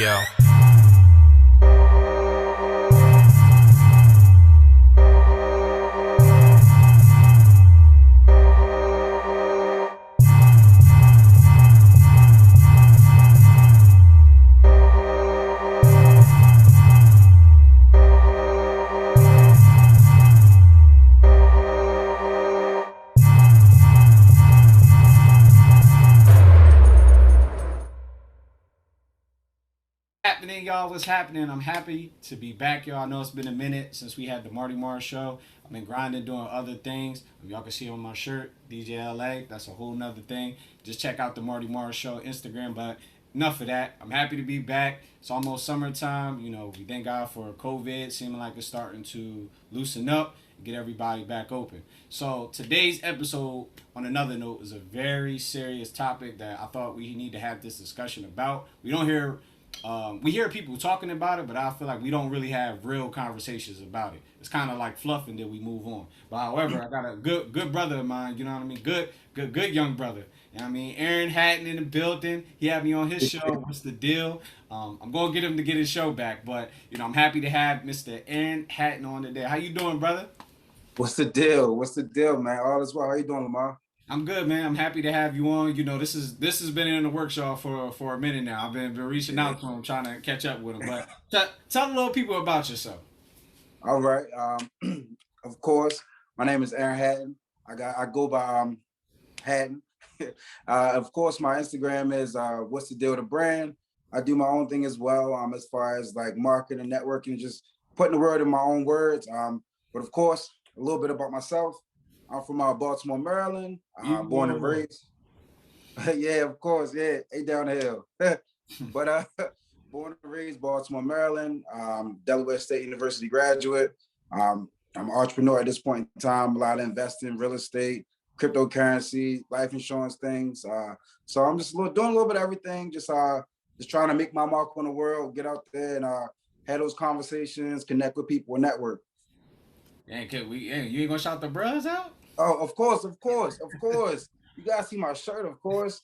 Yo. Happening, y'all? What's happening? I'm happy to be back, y'all. I know it's been a minute since we had the Martymar show. I've been grinding, doing other things. Y'all can see on my shirt, DJ LA. That's a whole nother thing. Just check out the Martymar show Instagram. But enough of that. I'm happy to be back. It's almost summertime. We thank God for COVID seeming like it's starting to loosen up and get everybody back open. So today's episode, on another note, is a very serious topic that I thought we need to have this discussion about. We hear people talking about it, but I feel like we don't really have real conversations about it. It's kind of like fluff, and then we move on. But however, I got a good brother of mine. You know what I mean? Good young brother. You know what I mean? Aaron Hatton in the building. He had me on his show. What's the deal? I'm gonna get him to get his show back, but I'm happy to have Mr. Aaron Hatton on today. How you doing, brother? What's the deal? What's the deal, man? All is well. How you doing, Lamar? I'm good, man. I'm happy to have you on. This has been in the workshop for a minute now. I've been reaching Yeah. out to him, trying to catch up with him. But tell the little people about yourself. All right. Of course, my name is Aaron Hatton. I go by Hatton. Of course, my Instagram is what's the deal with the brand. I do my own thing as well. As far as like marketing and networking, just putting the word in my own words. But of course, a little bit about myself. I'm from Baltimore, Maryland. Born and You raised. Yeah, of course. Yeah, ain't down the hill. But born and raised Baltimore, Maryland, Delaware State University graduate. I'm an entrepreneur at this point in time, a lot of investing, real estate, cryptocurrency, life insurance things. So I'm just doing a little bit of everything, just trying to make my mark on the world, get out there and have those conversations, connect with people, and network. ain't gonna shout the bros out? Oh, of course, of course, of course. You guys see my shirt, of course.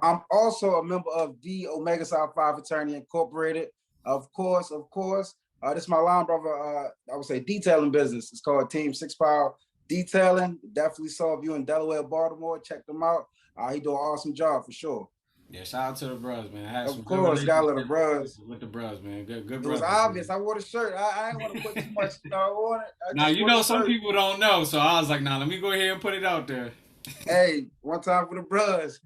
I'm also a member of the Omega Psi Phi Fraternity Incorporated. Of course, of course. This is my line brother, I would say detailing business. It's called Team Six Power Detailing. Definitely saw if you in Delaware, Baltimore, check them out. He do an awesome job for sure. Yeah, shout out to the bros, man. I had some Of good course, got a little relationships bros. with the bros, man. Good It was brothers, obvious. man. I wore the shirt. I didn't want to put too much, I want it. I Now just wore the some shirt. people don't know, so I was like, nah, let me go ahead and put it out there. Hey, one time for the bros.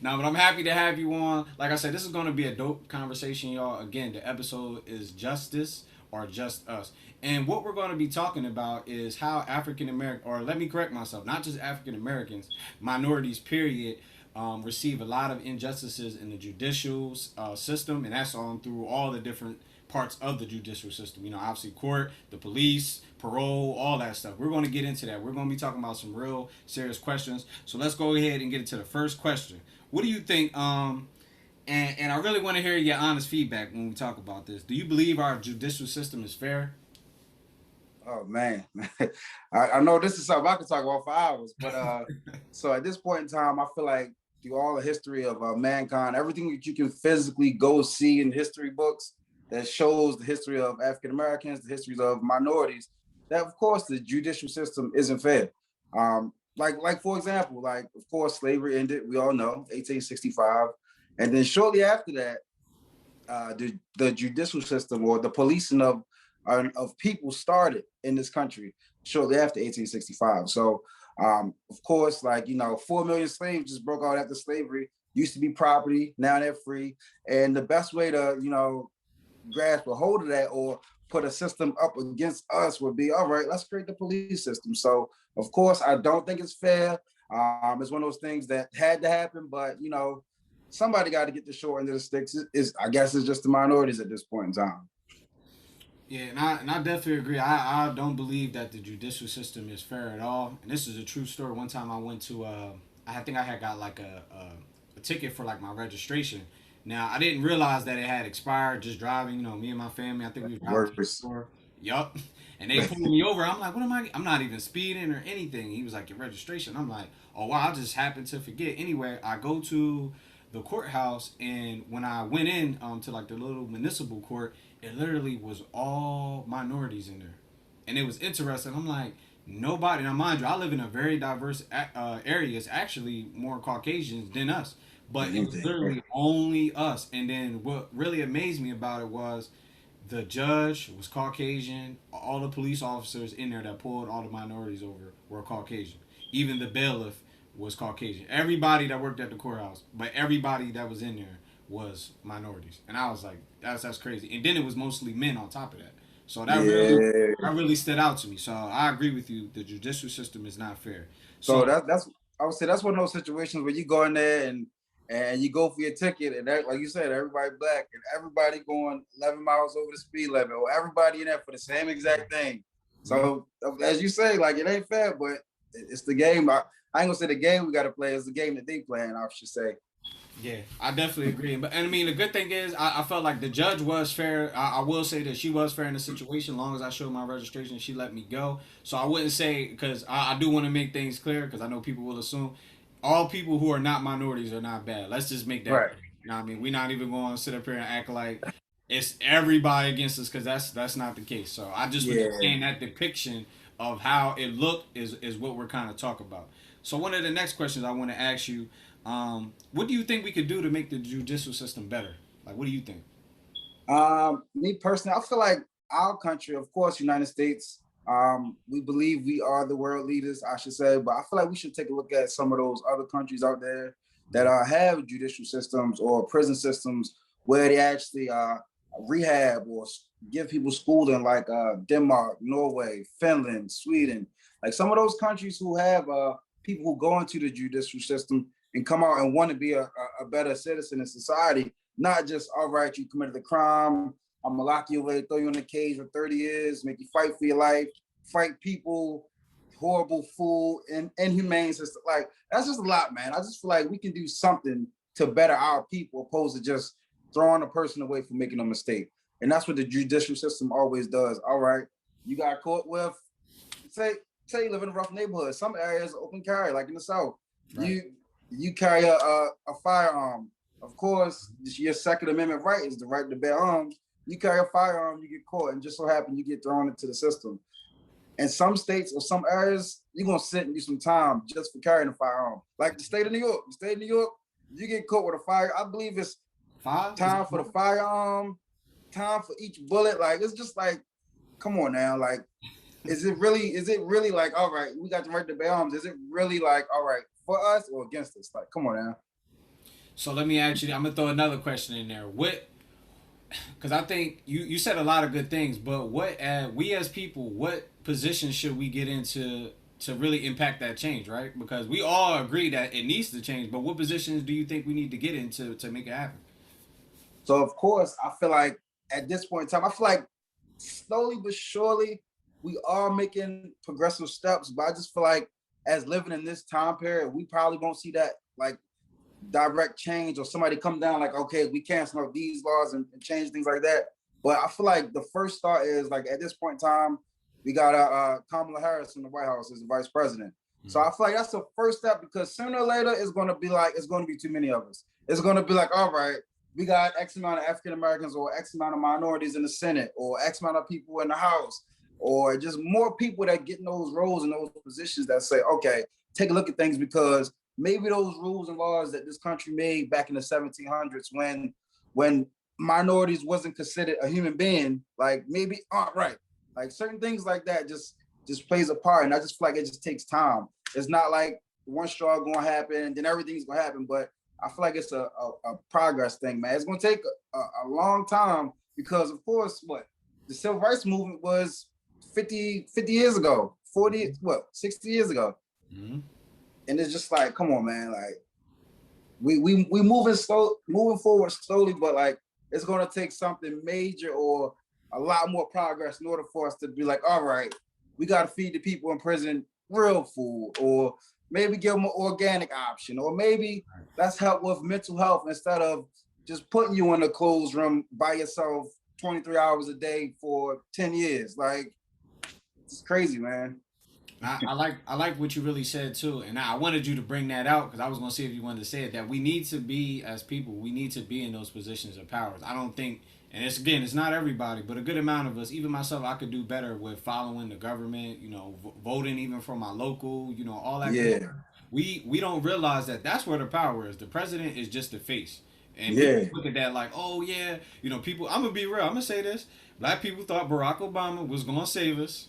Now, but I'm happy to have you on. Like I said, this is going to be a dope conversation, y'all. Again, the episode is Justice or Just Us. And what we're going to be talking about is how African American, or let me correct myself, not just African Americans, minorities, period, receive a lot of injustices in the judicial system. And that's on through all the different parts of the judicial system. Obviously, court, the police, parole, all that stuff. We're going to get into that. We're going to be talking about some real serious questions. So let's go ahead and get into the first question. What do you think? And I really want to hear your honest feedback when we talk about this. Do you believe our judicial system is fair? Oh man, I know this is something I could talk about for hours, but so at this point in time, I feel like through all the history of mankind, everything that you can physically go see in history books that shows the history of African Americans, the histories of minorities, that of course the judicial system isn't fair. Like for example, like of course slavery ended, we all know, 1865, and then shortly after that, the judicial system or the policing of people started in this country shortly after 1865. So, of course, 4 million slaves just broke out after slavery. Used to be property, now they're free. And the best way to, grasp a hold of that or put a system up against us would be, all right, let's create the police system. So, of course, I don't think it's fair. It's one of those things that had to happen, but, somebody got to get the short end of the sticks. I guess it's just the minorities at this point in time. Yeah, and I definitely agree. I don't believe that the judicial system is fair at all. And this is a true story. One time I went to, I think I had got like a ticket for like my registration. Now I didn't realize that it had expired. Just driving, me and my family. I think we were driving to the Worse. store. Yup. And they pulled me over. I'm like, what am I? I'm not even speeding or anything. He was like, your registration. I'm like, oh wow, I just happened to forget. Anyway, I go to the courthouse, and when I went in to like the little municipal court, it literally was all minorities in there, and it was interesting. I'm like, nobody. Now, mind you, I live in a very diverse area. It's actually more Caucasians than us, but it was literally only us. And then what really amazed me about it was the judge was Caucasian. All the police officers in there that pulled all the minorities over were Caucasian. Even the bailiff was Caucasian. Everybody that worked at the courthouse, but everybody that was in there was minorities. And I was like, that's crazy. And then it was mostly men on top of that. So that really stood out to me. So I agree with you. The judicial system is not fair. So So that's I would say that's one of those situations where you go in there and you go for your ticket, and that, like you said, everybody black and everybody going 11 miles over the speed limit, or everybody in there for the same exact thing. So as you say, like, it ain't fair, but it's the game. I ain't gonna say the game we got to play. It's the game that they playing, I should say. yeah, I definitely agree. But and I mean, the good thing is, I felt like the judge was fair. I will say that she was fair in the situation. As long as I showed my registration, she let me go. So I wouldn't say, because I do want to make things clear, because I know people will assume all people who are not minorities are not bad. Let's just make that Right. clear. You know what I mean? We're not even going to sit up here and act like it's everybody against us, because that's not the case. So I just was Yeah. just saying that depiction of how it looked is what we're kind of talking about. So one of the next questions I want to ask you, what do you think we could do to make the judicial system better? Like, what do you think? Me personally, I feel like our country, of course, United States, we believe we are the world leaders, I should say, but I feel like we should take a look at some of those other countries out there that have judicial systems or prison systems where they actually rehab or give people schooling, like Denmark, Norway, Finland, Sweden, like some of those countries who have people who go into the judicial system and come out and want to be a better citizen in society. Not just, all right, you committed a crime, I'm gonna lock you away, throw you in a cage for 30 years, make you fight for your life, fight people, horrible food, and inhumane system. Like, that's just a lot, man. I just feel like we can do something to better our people, opposed to just throwing a person away for making a mistake. And that's what the judicial system always does. All right, you got caught with, say, you live in a rough neighborhood. Some areas open carry, like in the South. Right. You carry a firearm. Of course, your Second Amendment right is the right to bear arms. You carry a firearm, you get caught, and just so happen you get thrown into the system. In some states or some areas, you're gonna sit and do some time just for carrying a firearm. Like the state of New York. The state of New York, you get caught with a fire. I believe it's Five? time for the firearm, time for each bullet. Like, it's just like, come on now. Like, is it really like, all right, we got the right to bear arms? Is it really like, all right, for us or against us? Like, come on now. So let me actually, I'm gonna throw another question in there. What? Because I think you said a lot of good things, but what we as people, what position should we get into to really impact that change, right? Because we all agree that it needs to change, but what positions do you think we need to get into to make it happen? So of course, I feel like at this point in time, I feel like slowly but surely we are making progressive steps. But I just feel like as living in this time period, we probably won't see that like direct change, or somebody come down like, okay, we cancel out these laws and change things like that. But I feel like the first start is like, at this point in time, we got Kamala Harris in the White House as the vice president. So I feel like that's the first step, because sooner or later it's going to be like, it's going to be too many of us. It's going to be like, all right, we got X amount of African Americans or X amount of minorities in the Senate or X amount of people in the House, or just more people that get in those roles and those positions that say, okay, take a look at things, because maybe those rules and laws that this country made back in the 1700s, when minorities wasn't considered a human being, like, maybe aren't right. Like, certain things like that just plays a part, and I just feel like it just takes time. It's not like one straw gonna happen and then everything's gonna happen, but I feel like it's a progress thing, man. It's gonna take a long time, because of course, what the civil rights movement was 50 years ago, 40, 60 years ago. Mm-hmm. And it's just like, come on, man. Like, we moving forward slowly, but like, it's gonna take something major or a lot more progress in order for us to be like, all right, we gotta feed the people in prison real food, or maybe give them an organic option, or maybe let's help with mental health instead of just putting you in a closed room by yourself 23 hours a day for 10 years. Like, it's crazy, man. I like what you really said too, and I wanted you to bring that out because I was gonna see if you wanted to say it, that we need to be as people, we need to be in those positions of powers. I don't think, and it's again, it's not everybody, but a good amount of us, even myself, I could do better with following the government. Voting even for my local, all that good Yeah, stuff. We don't realize that that's where the power is. The president is just the face. And we yeah, look at that like, oh yeah, people. I'm gonna be real. I'm gonna say this. Black people thought Barack Obama was gonna save us.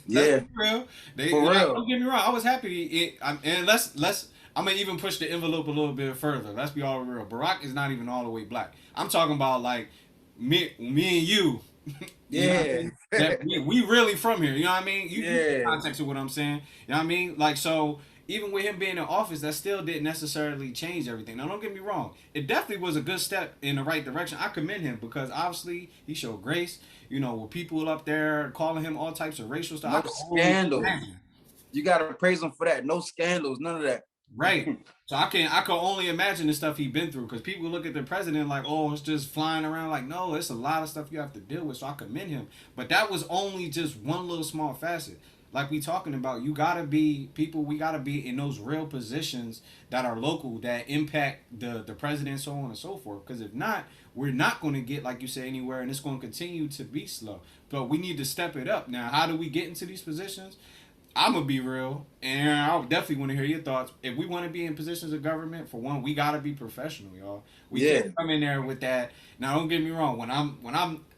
Let's yeah, be real. for Don't real. get me wrong. I was happy. And let's. I'm gonna even push the envelope a little bit further. Let's be all real. Barack is not even all the way black. I'm talking about like me and you. You know what I Yeah, mean? That we really from here. You know what I mean? You get the yeah, context of what I'm saying. You know what I mean? Like so. Even with him being in office, that still didn't necessarily change everything. Now, don't get me wrong. It definitely was a good step in the right direction. I commend him because obviously he showed grace. With people up there calling him all types of racial stuff. I no can only scandals. imagine. You gotta praise him for that. No scandals, none of that. Right. So I can only imagine the stuff he's been through because people look at the president like, oh, it's just flying around. Like, no, it's a lot of stuff you have to deal with. So I commend him. But that was only just one little small facet. Like we talking about, you gotta be people. We gotta be in those real positions that are local that impact the president, so on and so forth. Because if not, we're not going to get, like you said, anywhere, and it's going to continue to be slow. But we need to step it up. Now, how do we get into these positions? I'm gonna be real, and I would definitely want to hear your thoughts. If we want to be in positions of government, for one, we gotta be professional, y'all. We Yeah, can't come in there with that. Now, don't get me wrong.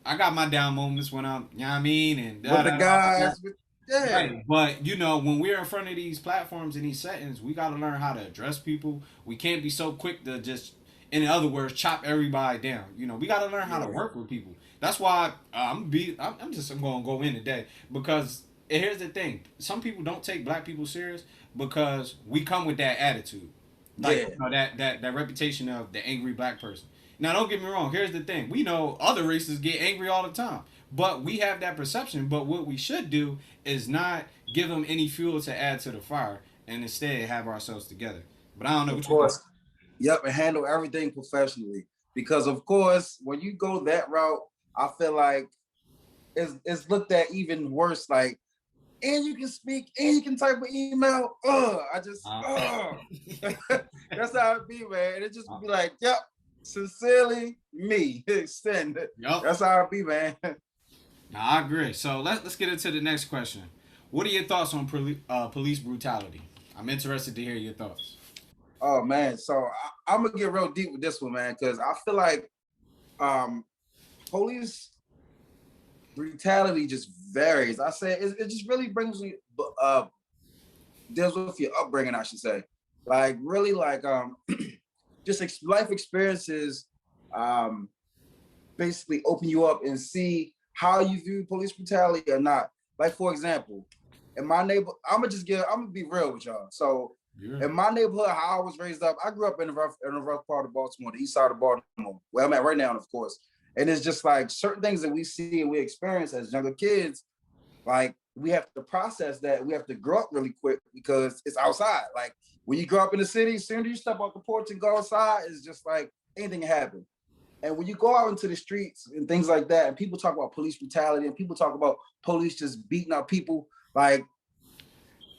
I got my down moments when you know what I mean, and with da the da da. guys, with yeah, Right, but when we're in front of these platforms and these settings, we gotta learn how to address people. We can't be so quick to just, in other words, chop everybody down. We gotta learn how to yeah, work with people. That's why I'm gonna go in today because here's the thing: some people don't take black people serious because we come with that attitude, like yeah, that reputation of the angry black person. Now, don't get me wrong. Here's the thing: we know other races get angry all the time, but we have that perception. But what we should do is not give them any fuel to add to the fire, and instead have ourselves together. But I don't know of what you think. course. Yep, and handle everything professionally. Because of course, when you go that route, I feel like it's looked at even worse. Like, and you can speak, and you can type an email. I just, Uh, that's how it be, man. It just be like, yep, sincerely, me. Send. yup. That's how it be, man. Now I agree. So let's get into the next question. What are your thoughts on police brutality? I'm interested to hear your thoughts. Oh man, so I'm gonna get real deep with this one, man, because I feel like um, police brutality just varies. I say it just really brings me deals with your upbringing, I should say. Like really, like just life experiences um, basically open you up and see how you view police brutality or not. Like for example, in my neighbor, I'm gonna be real with y'all. So Yeah. in my neighborhood, how I was raised up, I grew up in a rough part of Baltimore, the east side of Baltimore, where I'm at right now, of course. And it's just like certain things that we see and we experience as younger kids, like we have to process that. We have to grow up really quick because it's outside. Like when you grow up in the city, as soon as you step off the porch and go outside, it's just like anything can happen. And when you go out into the streets and things like that, and people talk about police brutality and people talk about police just beating up people, like,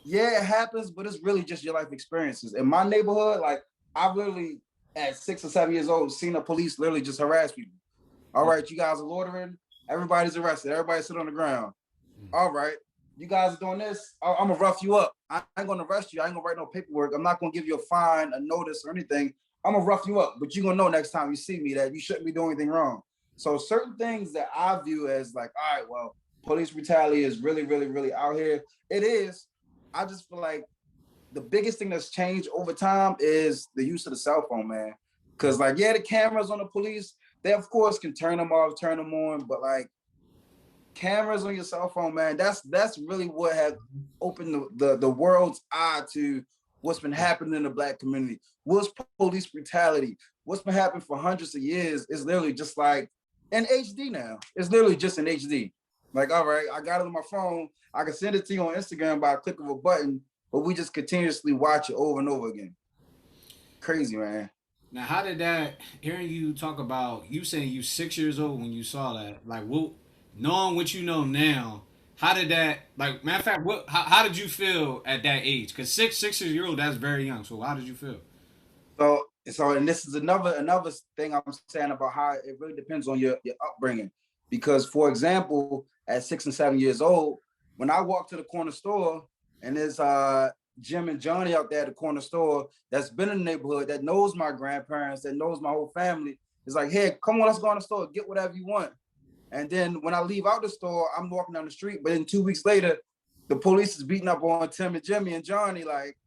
yeah, it happens, but it's really just your life experiences. In my neighborhood, like, I've literally, at 6 or 7 years old, seen a police literally just harass people. All right, you guys are loitering. Everybody's arrested. Everybody sit on the ground. All right, you guys are doing this. I'm gonna rough you up. I ain't gonna arrest you. I ain't gonna write no paperwork. I'm not gonna give you a fine, a notice, or anything. I'm gonna rough you up, but you're gonna know next time you see me that you shouldn't be doing anything wrong. So certain things that I view as like, all right, well, police brutality is really, really, really out here. It is. I just feel like the biggest thing that's changed over time is the use of the cell phone, man. Cause like, yeah, the cameras on the police, they of course can turn them off, turn them on, but like cameras on your cell phone, man, that's really what has opened the world's eye to what's been happening in the black community. What's police brutality? What's been happening for hundreds of years is literally just like in HD now. It's literally just in HD. Like, all right, I got it on my phone. I can send it to you on Instagram by a click of a button, but we just continuously watch it over and over again. Crazy, man. Now, how did that? Hearing you talk about you saying you 6 years old when you saw that, like, what? Knowing what you know now, How did that, like, matter of fact, how did you feel at that age? Because 6 years old, that's very young. So how did you feel? And this is another thing I'm saying about how it really depends on your upbringing. Because, for example, at 6 and 7 years old, when I walk to the corner store and there's Jim and Johnny out there at the corner store that's been in the neighborhood, that knows my grandparents, that knows my whole family, it's like, hey, come on, let's go in the store, get whatever you want. And then when I leave out the store, I'm walking down the street, but then 2 weeks later, the police is beating up on Tim and Jimmy and Johnny, like,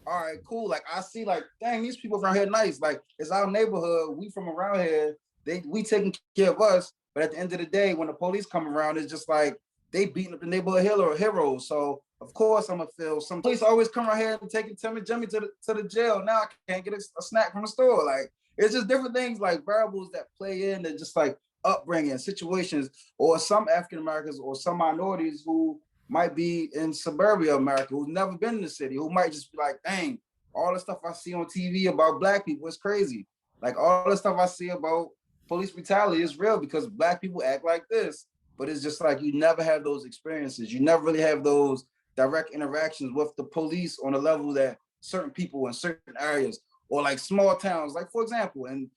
all right, cool. Like I see, like, dang, these people around here nice. Like it's our neighborhood. We from around here. We taking care of us. But at the end of the day, when the police come around, it's just like they beating up the neighborhood heroes. So of course I'm gonna feel some police always come around here and taking Tim and Jimmy to the jail. Now I can't get a snack from the store. Like it's just different things like variables that play in and just like upbringing situations, or some African Americans or some minorities who might be in suburbia America, who's never been in the city, who might just be like, dang, all the stuff I see on TV about Black people is crazy. Like all the stuff I see about police brutality is real because Black people act like this. But it's just like you never have those experiences. You never really have those direct interactions with the police on a level that certain people in certain areas or like small towns, like for example, in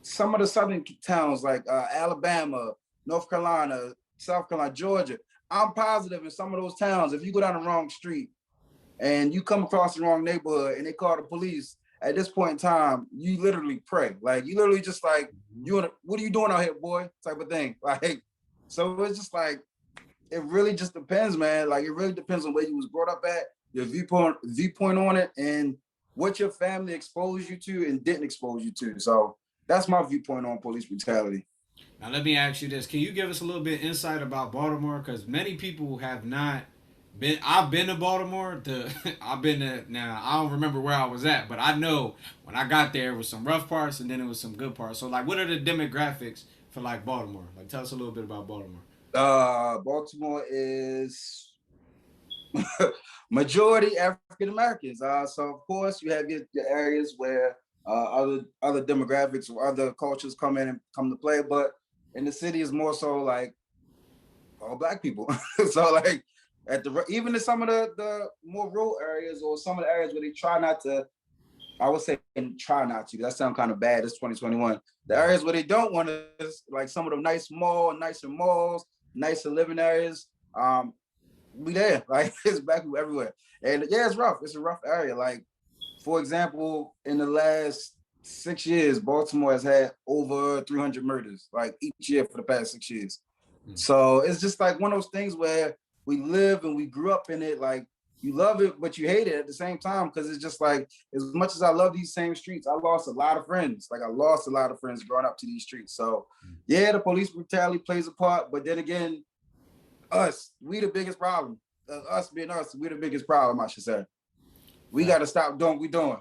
some of the southern towns like Alabama, North Carolina, South Carolina, Georgia, I'm positive in some of those towns, if you go down the wrong street and you come across the wrong neighborhood and they call the police, at this point in time, you literally pray. Like you literally just like, what are you doing out here, boy? Type of thing. Like, so it's just like, it really just depends, man. Like it really depends on where you was brought up at, your viewpoint on it, and what your family exposed you to and didn't expose you to. So that's my viewpoint on police brutality. Now let me ask you this: can you give us a little bit insight about Baltimore? Because many people have not been. I've been to Baltimore. I've been to now. I don't remember where I was at, but I know when I got there, it was some rough parts and then it was some good parts. So like, what are the demographics for like Baltimore? Like, tell us a little bit about Baltimore. Baltimore is majority African Americans. So of course you have your areas where other demographics or other cultures come in and come to play, but in the city is more so like all Black people. So like even in some of the more rural areas or some of the areas where they try not to, I would say try not to. That sounds kind of bad. It's 2021. The areas where they don't want to, like some of the nicer malls, nicer living areas. We there. Like it's Black people everywhere. And yeah, it's rough. It's a rough area. Like, for example, in the last 6 years, Baltimore has had over 300 murders, like each year for the past 6 years. So it's just like one of those things where we live and we grew up in it. Like you love it, but you hate it at the same time because it's just like as much as I love these same streets, I lost a lot of friends. Like I lost a lot of friends growing up to these streets. So yeah, the police brutality plays a part, but then again, we the biggest problem. Us being us, we the biggest problem, I should say. We got to stop doing what we doing.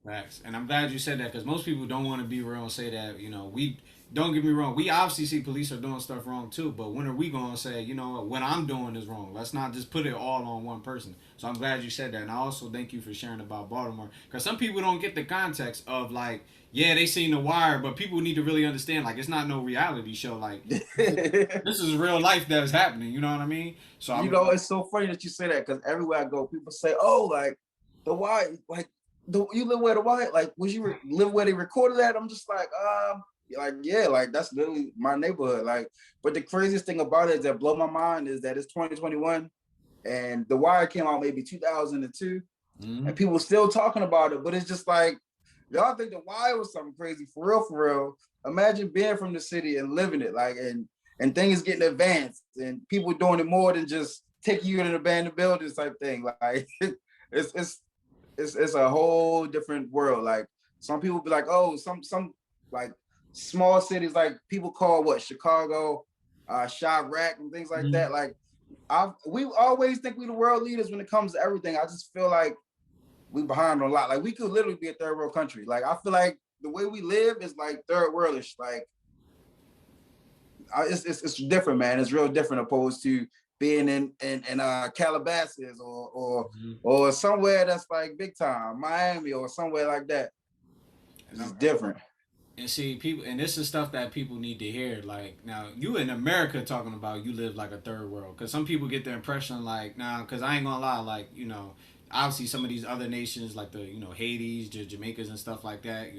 Facts. And I'm glad you said that because most people don't want to be real and say that, we don't get me wrong. We obviously see police are doing stuff wrong too, but when are we going to say, what I'm doing is wrong? Let's not just put it all on one person. So I'm glad you said that. And I also thank you for sharing about Baltimore because some people don't get the context of like, yeah, they seen The Wire, but people need to really understand like it's not no reality show. Like this is real life that is happening. You know what I mean? So it's so funny that you say that because everywhere I go, people say, "Oh, like The Wire, like you live where The Wire, like was you live where they recorded that?" I'm just like yeah, like that's literally my neighborhood. Like, but the craziest thing about it is that blow my mind is that it's 2021 and The Wire came out maybe 2002, and people still talking about it. But it's just like y'all think The Wire was something crazy for real, for real. Imagine being from the city and living it, like and things getting advanced and people doing it more than just taking you in an abandoned buildings type thing. Like it's it's a whole different world. Like some people be like, oh, some like small cities like people call what Chicago, Chirac and things like that. Like we always think we the world leaders when it comes to everything. I just feel like we behind on a lot. Like we could literally be a third world country. Like I feel like the way we live is like third worldish. Like it's different, man. It's real different opposed to being in Calabasas or somewhere that's like big time, Miami or somewhere like that. It's just different. And see, people, and this is stuff that people need to hear. Like, now, you in America talking about you live like a third world. Because some people get the impression, like, nah, because I ain't gonna lie, like, obviously some of these other nations, like the, Hades, Jamaicas, and stuff like that,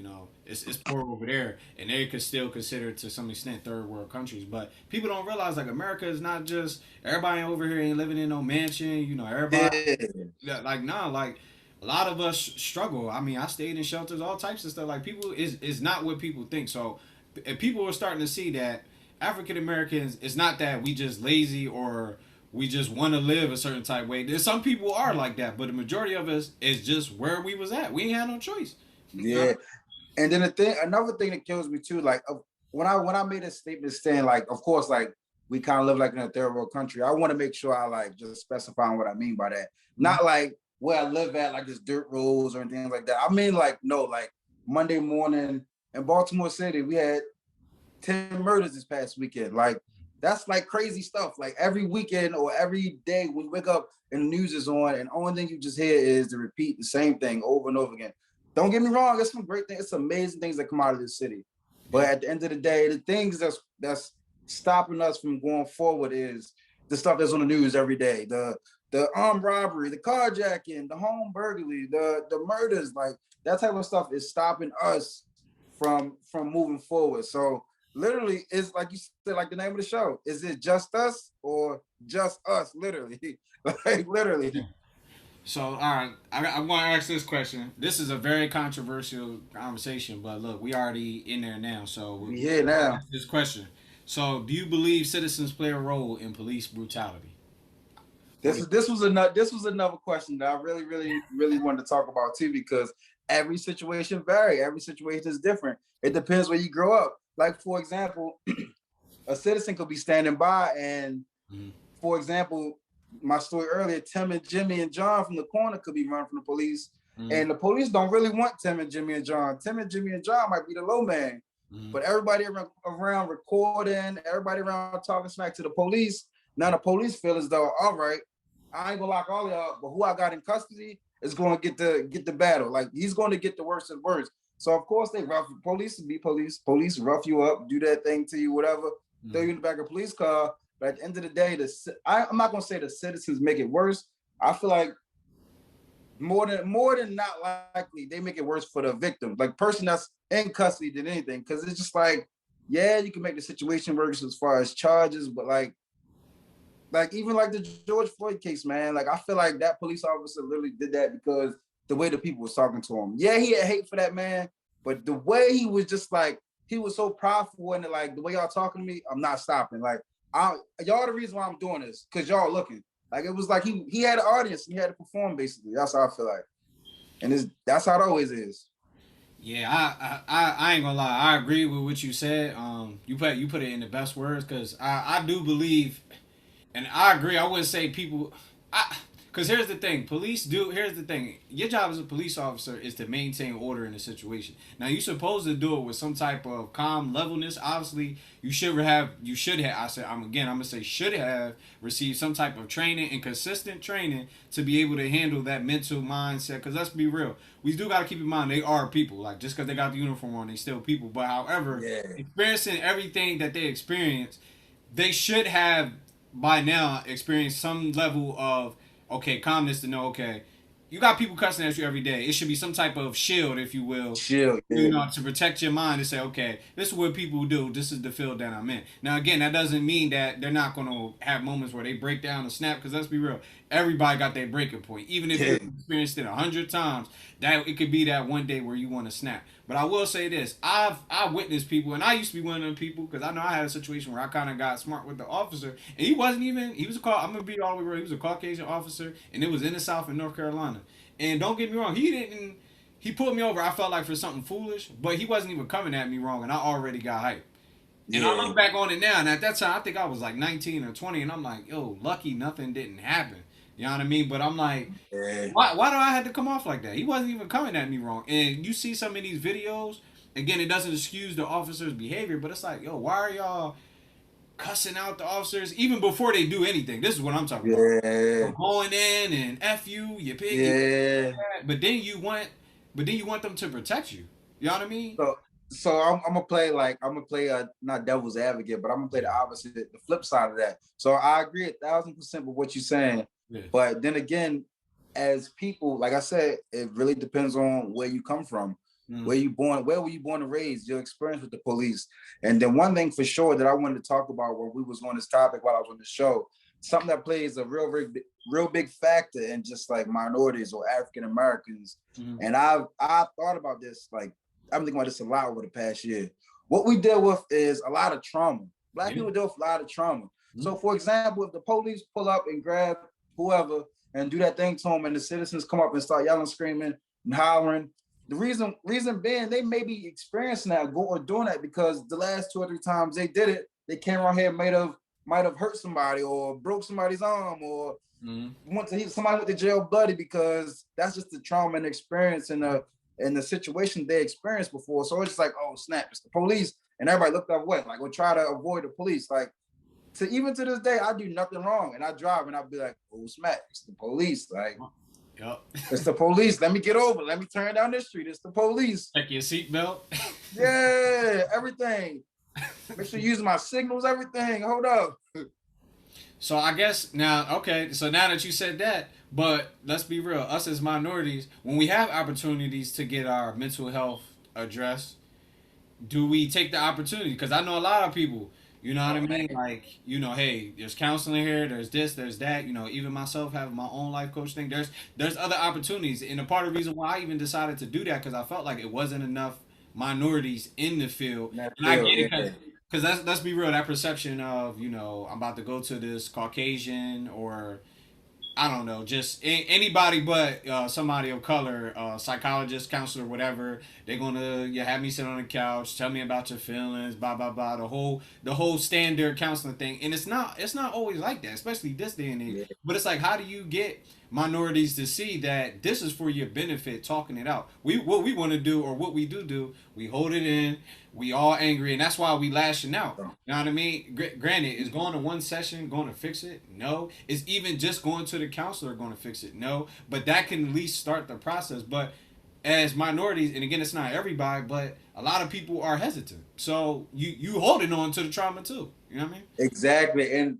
it's poor over there. And they could still consider to some extent third world countries. But people don't realize, like, America is not just everybody over here ain't living in no mansion, everybody Yeah, like nah, like a lot of us struggle. I mean, I stayed in shelters, all types of stuff. Like people is not what people think. So if people are starting to see that African Americans, it's not that we just lazy or we just want to live a certain type way. There's some people are like that, but the majority of us is just where we was at. We ain't had no choice. yeah. And then another thing that kills me too, like when I made a statement saying like, of course, like we kind of live like in a third world country. I want to make sure I like just specifying what I mean by that. Mhm. Not like where I live at, like just dirt roads or anything like that. I mean like no, like Monday morning in Baltimore City, we had 10 murders this past weekend. Like that's like crazy stuff. Like every weekend or every day when you wake up and the news is on, and only thing you just hear is to repeat the same thing over and over again. Don't get me wrong, it's some great things, it's amazing things that come out of this city. But Yeah. at the end of the day, the things that's stopping us from going forward is the stuff that's on the news every day. The armed robbery, the carjacking, the home burglary, the murders, like that type of stuff is stopping us from moving forward. So literally, it's like you said, like the name of the show. Is it just us or just us? Literally, like Yeah. literally. So, all right, I'm going to ask this question. This is a very controversial conversation, but look, we already in there now. So, We we're here going to now. ask this question. So, do you believe citizens play a role in police brutality? What This do is this was another question that I really wanted to talk about too, because every situation vary. Every situation is different. It depends where you grow up. Like for example, a citizen could be standing by and, you? for example, my story earlier, Tim and Jimmy and John from the corner could be running from the police. Mm-hmm. And the police don't really want Tim and Jimmy and John. Tim and Jimmy and John might be the low man. Mm-hmm. But everybody around recording, everybody around talking smack to the police. Now the police feel as though, all right, I ain't gonna lock all y'all, but who I got in custody is going to get the battle. Like he's going to get the worst of the worst. So of course they rough police be police. Police rough you up, do that thing to you, whatever, throw Mm-hmm. you in the back of a police car. But at the end of the day, I'm not gonna say the citizens make it worse. I feel like more than not likely they make it worse for the victim, like person that's in custody than anything. Because it's just like, yeah, you can make the situation worse as far as charges, but like even like the George Floyd case, man. Like I feel like that police officer literally did that because the way the people was talking to him. Yeah, he had hate for that man, but the way he was just like he was so prideful and like the way y'all talking to me, I'm not stopping. Like y'all the reason why I'm doing this because y'all looking. Like it was like he had an audience and he had to perform basically. That's how I feel like, and that's how it always is. Yeah, I ain't gonna lie. I agree with what you said. You put it in the best words because I do believe. And I agree. I wouldn't say people. Because here's the thing, police do. Here's the thing. Your job as a police officer is to maintain order in a situation. Now you're supposed to do it with some type of calm levelness. Obviously, you should have. You should have. I said. I'm gonna say should have received some type of training and consistent training to be able to handle that mental mindset. Because let's be real, we do got to keep in mind they are people. Like just because they got the uniform on, they still people. But however, Yeah, experiencing everything that they experience, they should have by now experience some level of okay calmness to know okay you got people cussing at you every day. It should be some type of shield, if you will, chill. Yeah, to protect your mind and say, okay, this is what people do. This is the field that I'm in. Now, again, that doesn't mean that they're not going to have moments where they break down and snap. Because let's be real, everybody got their breaking point. Even if yeah, you've experienced it 100 times, that it could be that one day where you want to snap. But I will say this: I witnessed people, and I used to be one of them people because I know I had a situation where I kind of got smart with the officer, and he wasn't even. He was a I'm gonna be all the way real. He was a Caucasian officer, and it was in the South in North Carolina. And don't get me wrong, he didn't. He pulled me over. I felt like for something foolish, but he wasn't even coming at me wrong, and I already got hyped. And I yeah, look back on it now, and at that time, I think I was like 19 or 20, and I'm like, yo, lucky nothing didn't happen. You know what I mean? But I'm like, yeah, why do I have to come off like that? He wasn't even coming at me wrong. And you see some of these videos, again, it doesn't excuse the officer's behavior, but it's like, yo, why are y'all cussing out the officers even before they do anything? This is what I'm talking about. yeah, So going in and F you, you pig, yeah. but then you want them to protect you. You know what I mean? So So I'm gonna play like I'm gonna play not devil's advocate, but I'm gonna play the opposite, the flip side of that. So I agree 1,000% with what you're saying, Yeah. but then again, as people, like I said, it really depends on where you come from, Mm. where you born, where were you born and raised, your experience with the police. And then one thing for sure that I wanted to talk about when we was on this topic while I was on the show, something that plays a real big factor in just like minorities or African Americans. Mm. And I thought about this like I'm thinking about this a lot over the past year. What we deal with is a lot of trauma. Black Yeah. people deal with a lot of trauma. Mm. So, for example, if the police pull up and grab whoever and do that thing to them, and the citizens come up and start yelling, screaming, and hollering, the reason being they may be experiencing that or doing that because the last 2 or 3 times they did it, they came around here might have hurt somebody or broke somebody's arm or Mm. somebody went to jail bloody because that's just the trauma and experience and the situation they experienced before. So it's just like, oh snap, it's the police, and everybody looked up what like we'll try to avoid the police. Like to even to this day, I do nothing wrong, and I drive and I'll be like, oh smack, it's the police. Like Yep. it's the police. Let me get over. Let me turn down this street. It's the police. Check your seatbelt. Yeah, everything. Make sure you use my signals. Everything. Hold up. So I guess now, okay. So now that you said that, but let's be real. Us as minorities, when we have opportunities to get our mental health addressed, do we take the opportunity? Because I know a lot of people. You know what I Oh man. mean? Like, hey, there's counseling here. There's this. There's that. Even myself having my own life coach thing. There's other opportunities, and a part of the reason why I even decided to do that because I felt like it wasn't enough minorities in the field, That and I feel, get it yeah. because let's be real. That perception of I'm about to go to this Caucasian or I don't know, just anybody but somebody of color, psychologist, counselor, whatever. They're gonna have me sit on the couch, tell me about your feelings, blah blah blah. The whole standard counseling thing, and it's not always like that, especially this day and age. Yeah. But it's like, how do you get minorities to see that this is for your benefit? Talking it out. What we want to do or what we do, we hold it in. We all angry, and that's why we lashing out. You know what I mean? Granted, is going to one session going to fix it? No. Is even just going to the counselor going to fix it? No. But that can at least start the process. But as minorities, and again, it's not everybody, but a lot of people are hesitant. So you holding on to the trauma too. You know what I mean? Exactly. And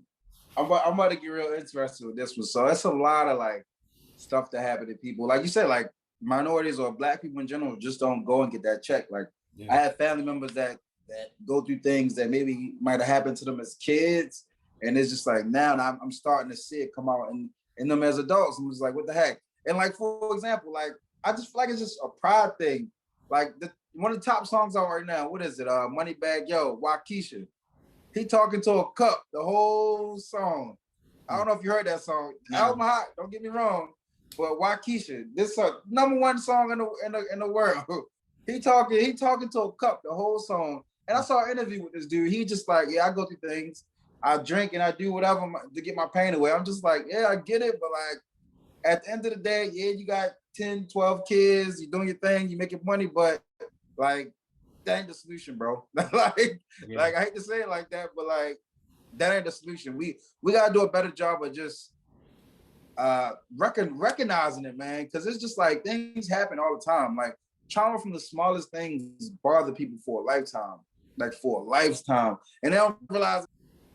I'm about to get real interested with this one. So it's a lot of like stuff that happen to people. Like you said, like minorities or black people in general just don't go and get that check. Like Yeah. I have family members that go through things that maybe might have happened to them as kids. And it's just like now I'm starting to see it come out in them as adults. I'm just like, what the heck? And like, for example, like I just feel like it's just a pride thing. Like one of the top songs out right now, what is it? Moneybag Yo, Waukesha. He talking to a cup the whole song. I don't know if you heard that song. Nah. Album hot, don't get me wrong, but Waukesha, this is #1 song in the world. He talking to a cup the whole song. And I saw an interview with this dude. He just like, yeah, I go through things. I drink and I do whatever to get my pain away. I'm just like, yeah, I get it, but like at the end of the day, yeah, you got 10, 12 kids, you're doing your thing, you making money, but like that ain't the solution, bro. like, Yeah. like I hate to say it like that, but like that ain't the solution. We gotta do a better job of just recognizing it, man, because it's just like things happen all the time. Like trauma from the smallest things bother people for a lifetime, like for a lifetime, and they don't realize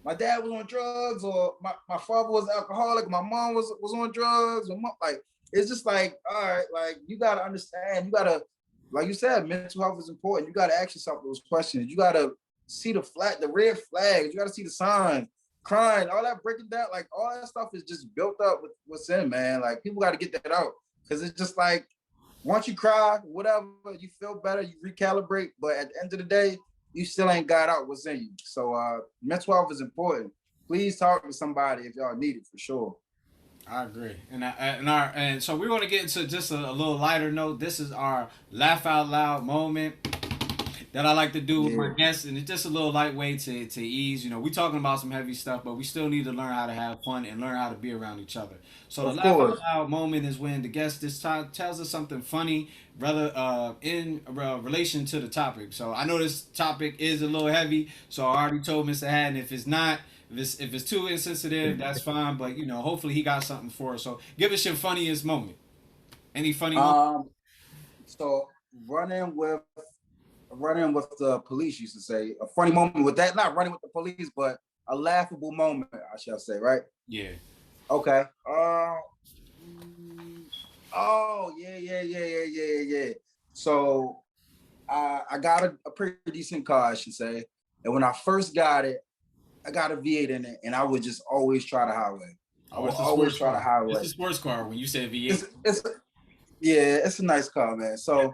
my dad was on drugs or my father was alcoholic, my mom was on drugs, or like it's just like, all right, like you gotta understand, you gotta, like you said, mental health is important. You gotta ask yourself those questions. You gotta see the red flags. You gotta see the signs. Crying, all that breaking down, like all that stuff is just built up with what's in, man. Like people got to get that out because it's just like once you cry, whatever, you feel better, you recalibrate. But at the end of the day, you still ain't got out what's in you. So mental health is important. Please talk to somebody if y'all need it for sure. I agree, and so we're going to get into just a little lighter note. This is our laugh out loud moment that I like to do with my Yeah, guests, and it's just a little lightweight to ease. We talking about some heavy stuff, but we still need to learn how to have fun and learn how to be around each other. So the of laugh out course. loud moment is when the guest this time tells us something funny, rather in relation to the topic. So I know this topic is a little heavy, so I already told Mr. Hatton if it's not. If it's too insensitive, that's fine. But hopefully he got something for us. So give us your funniest moment. Any funny moment? Um, so running with running with the police used to say. A funny moment with that, not running with the police, but a laughable moment, I shall say, right? Yeah. Okay. Oh, yeah. So I got a pretty decent car, I should say. And when I first got it, I got a V8 in it, and I would just always try the highway. I Oh, would it's a always sports try the car. It's highway. a sports car. When you said It's V8. it's yeah, it's a nice car, man. So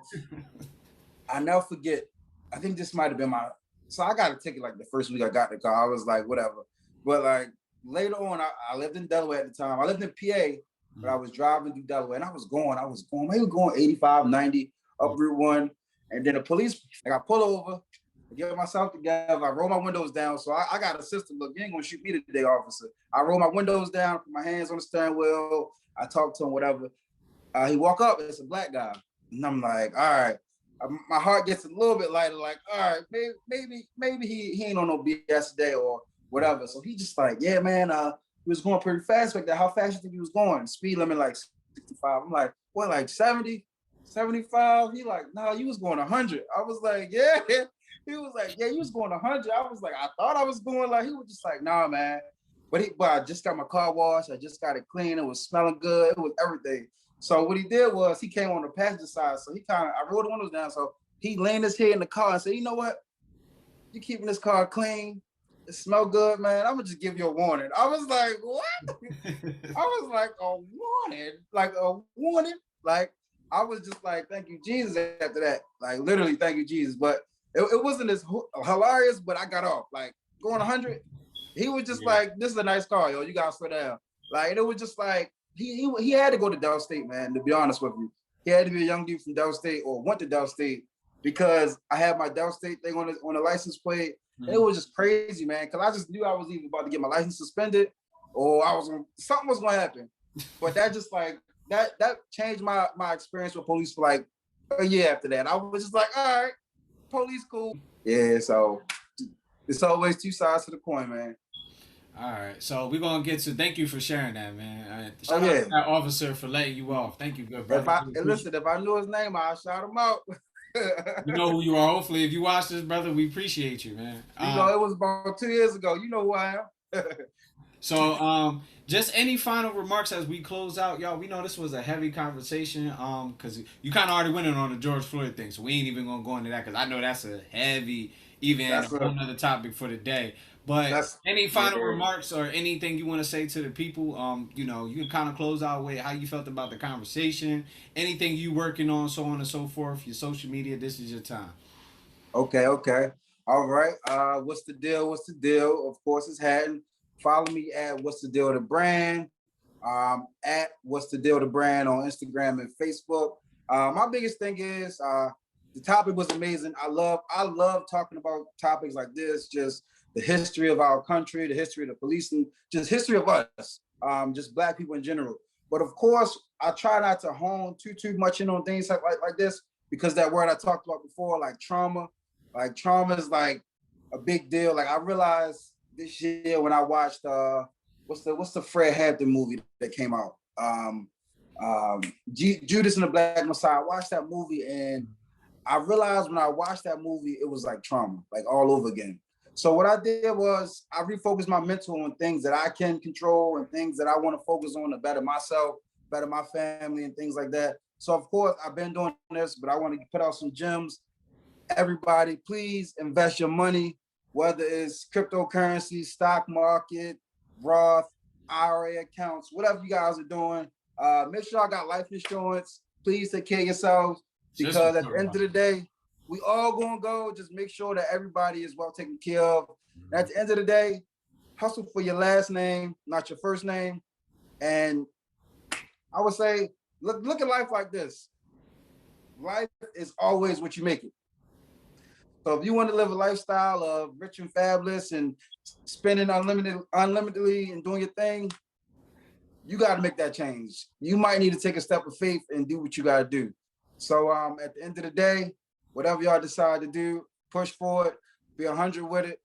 I never forget. I think this might have been my. So I got a ticket like the first week I got the car. I was like, whatever. But like later on, I lived in Delaware at the time. I lived in PA, but I was driving through Delaware, and I was going, maybe going 85, 90 up Route 1. And then the police, like I pull over, I get myself together, I roll my windows down. So I got a system. Look, you ain't gonna shoot me today, officer. I roll my windows down, put my hands on the steering wheel. I talk to him, whatever. He walk up, it's a black guy. And I'm like, all right. My heart gets a little bit lighter, like, all right, maybe he ain't on no BS today or whatever. So he just like, yeah, man, he was going pretty fast back there. How fast you think he was going? Speed limit like 65. I'm like, what, like 70, 75? He like, no, you was going 100. I was like, yeah. He was like, yeah, you was going 100. I was like, I thought I was going, like, he was just like, nah, man. But I just got my car washed. I just got it clean. It was smelling good. It was everything. So what he did was he came on the passenger side. So I rolled the windows down. So he leaned his head in the car and said, you know what? You keeping this car clean. It smell good, man. I'm gonna just give you a warning. I was like, what? I was like, a warning? Like a warning? Like, I was just like, thank you, Jesus, after that. Like, literally, thank you, Jesus. But it wasn't as hilarious, but I got off. Like, going 100, he was just like, this is a nice car, yo. You gotta slow down. Like, it was just like, he had to go to Del State, man, to be honest with you. He had to be a young dude from Del State or went to Del State because I had my Del State thing on the license plate. Mm-hmm. It was just crazy, man, because I just knew I was either about to get my license suspended or something was going to happen. But that just like, that changed my experience with police for like a year after that. I was just like, all right, police cool. Yeah, so it's always two sides to the coin, man. All right, so we're gonna get to. Thank you for sharing that, man. Shout out to that officer for letting you off. Thank you, good brother. If I knew his name, I'd shout him out. You know who you are. Hopefully, if you watch this, brother, we appreciate you, man. It was about 2 years ago. You know who I am. So, just any final remarks as we close out, y'all. We know this was a heavy conversation, because you kind of already went in on the George Floyd thing, so we ain't even gonna go into that because I know that's a heavy, a whole nother topic for the day. But any final remarks or anything you want to say to the people? You can kind of close out with how you felt about the conversation, anything you working on, so on and so forth. Your social media. This is your time. Okay. All right. What's the deal? Of course, it's Hatton. Follow me at What's the Deal the Brand. At What's the Deal the Brand on Instagram and Facebook. My biggest thing is the topic was amazing. I love talking about topics like this, just the history of our country, the history of the policing, just history of us, just Black people in general. But of course, I try not to hone too much in on things like this, because that word I talked about before, like trauma is like a big deal. Like I realized this year when I watched what's the Fred Hampton movie that came out? Judas and the Black Messiah. I watched that movie and I realized when I watched that movie, it was like trauma, like all over again. So what I did was I refocused my mental on things that I can control and things that I want to focus on to better myself, better my family, and things like that. So of course I've been doing this, but I want to put out some gems. Everybody, please invest your money, whether it's cryptocurrency, stock market, Roth, IRA accounts, whatever you guys are doing. Make sure I got life insurance. Please take care of yourselves, because at the end of the day, we all gonna go. Just make sure that everybody is well taken care of. And at the end of the day, hustle for your last name, not your first name. And I would say, look at life like this. Life is always what you make it. So if you want to live a lifestyle of rich and fabulous and spending unlimitedly and doing your thing, you got to make that change. You might need to take a step of faith and do what you got to do. So at the end of the day, whatever y'all decide to do, push forward, be 100 with it.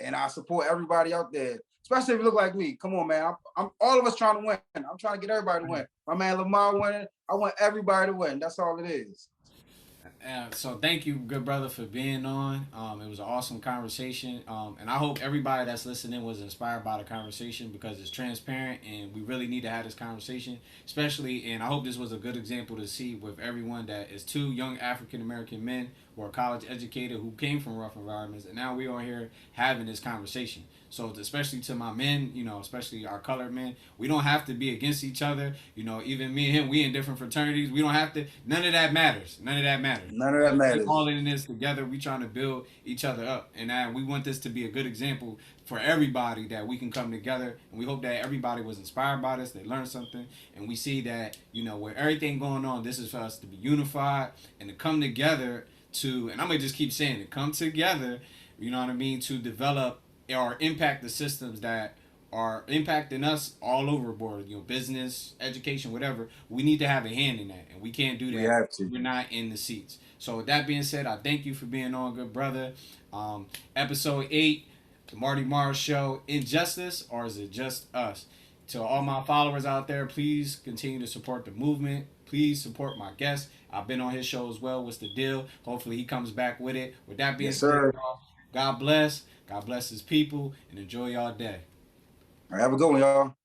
And I support everybody out there, especially if you look like me. Come on, man. I'm all of us trying to win. I'm trying to get everybody to win. My man Lamar winning. I want everybody to win. That's all it is. So thank you, good brother, for being on. It was an awesome conversation, and I hope everybody that's listening was inspired by the conversation because it's transparent, and we really need to have this conversation, especially. And I hope this was a good example to see with everyone that is two young African American men who are college educated who came from rough environments, and now we are here having this conversation. So especially to my men, especially our colored men, we don't have to be against each other. Even me and him, we in different fraternities. We don't have to. None of that matters. None of that matters. None of that We all matters. in this together. We trying to build each other up, and we want this to be a good example for everybody that we can come together. And we hope that everybody was inspired by this. They learned something, and we see that with everything going on, this is for us to be unified and to come together to. And I'm gonna just keep saying it. Come together. You know what I mean? To develop or impact the systems that are impacting us all over the board, business, education, whatever. We need to have a hand in that, and we can't do We that. have to. We're not in the seats. So with that being said, I thank you for being on, good brother. Episode 8, the Martymar Show, Injustice, or is it just us? To all my followers out there, please continue to support the movement. Please support my guest. I've been on his show as well. What's the deal? Hopefully he comes back with it. With that being Yes, said, sir. y'all, God bless. God bless his people, and enjoy y'all day. All right, have a good one, y'all.